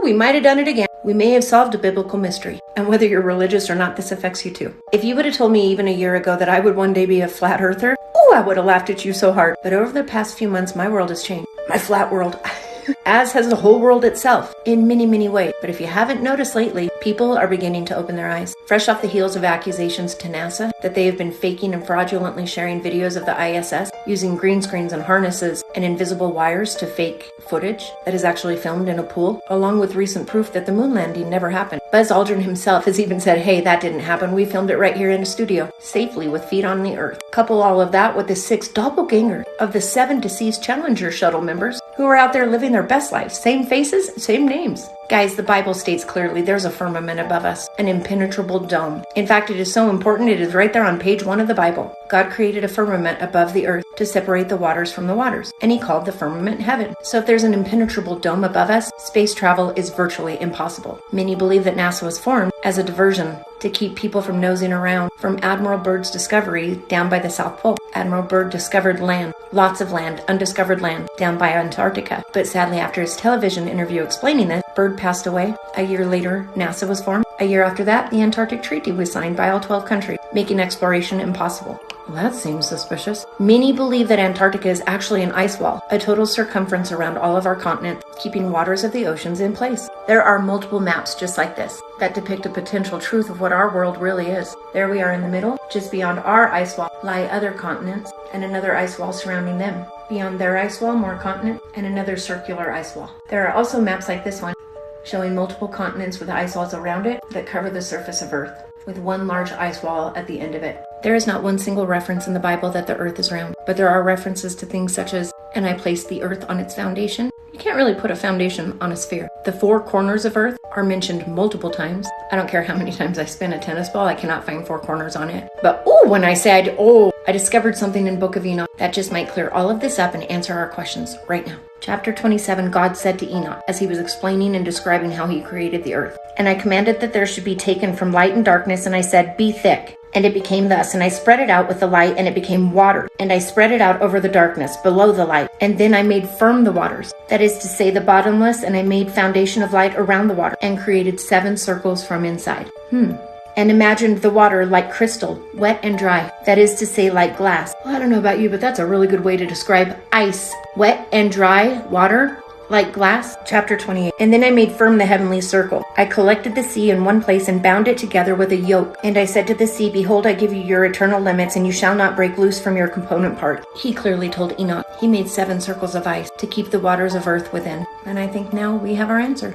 we might have done it again. We may have solved a biblical mystery. And whether you're religious or not, this affects you too. If you would have told me even a year ago that I would one day be a flat earther, I would have laughed at you so hard. But over the past few months, my world has changed. My flat world. As has the whole world itself, in many, many ways. But if you haven't noticed lately, people are beginning to open their eyes. Fresh off the heels of accusations to NASA that they have been faking and fraudulently sharing videos of the ISS, using green screens and harnesses and invisible wires to fake footage that is actually filmed in a pool, along with recent proof that the moon landing never happened. Buzz Aldrin himself has even said, hey, that didn't happen. We filmed it right here in a studio, safely with feet on the earth. Couple all of that with the 6 doppelgangers of the 7 deceased Challenger shuttle members who are out there living their best lives. Same faces, same names. Guys, the Bible states clearly there's a firmament above us, an impenetrable dome. In fact, it is so important it is right there on page 1 of the Bible. God created a firmament above the earth to separate the waters from the waters, and he called the firmament heaven. So if there's an impenetrable dome above us, space travel is virtually impossible. Many believe that NASA was formed as a diversion to keep people from nosing around from Admiral Byrd's discovery down by the South Pole. Admiral Byrd discovered land, lots of land, undiscovered land, down by Antarctica. But sadly, after his television interview explaining this, Byrd passed away. A year later, NASA was formed. A year after that, the Antarctic Treaty was signed by all 12 countries, making exploration impossible. Well, that seems suspicious. Many believe that Antarctica is actually an ice wall, a total circumference around all of our continent, keeping waters of the oceans in place. There are multiple maps just like this that depict a potential truth of what our world really is. There we are in the middle. Just beyond our ice wall lie other continents and another ice wall surrounding them. Beyond their ice wall, more continent and another circular ice wall. There are also maps like this one, showing multiple continents with ice walls around it that cover the surface of Earth, with one large ice wall at the end of it. There is not one single reference in the Bible that the earth is round, but there are references to things such as, and I placed the earth on its foundation. You can't really put a foundation on a sphere. The 4 corners of Earth are mentioned multiple times. I don't care how many times I spin a tennis ball, I cannot find 4 corners on it. But when I said, I discovered something in Book of Enoch that just might clear all of this up and answer our questions right now. Chapter 27, God said to Enoch, as he was explaining and describing how he created the earth, and I commanded that there should be taken from light and darkness, and I said, be thick. And it became thus, and I spread it out with the light, and it became water. And I spread it out over the darkness, below the light. And then I made firm the waters, that is to say, the bottomless, and I made foundation of light around the water, and created 7 circles from inside. And imagined the water like crystal, wet and dry, that is to say, like glass. Well, I don't know about you, but that's a really good way to describe ice. Wet and dry water, like glass. Chapter 28. And then I made firm the heavenly circle. I collected the sea in one place and bound it together with a yoke. And I said to the sea, behold, I give you your eternal limits, and you shall not break loose from your component part. He clearly told Enoch he made 7 circles of ice to keep the waters of earth within. And I think now we have our answer.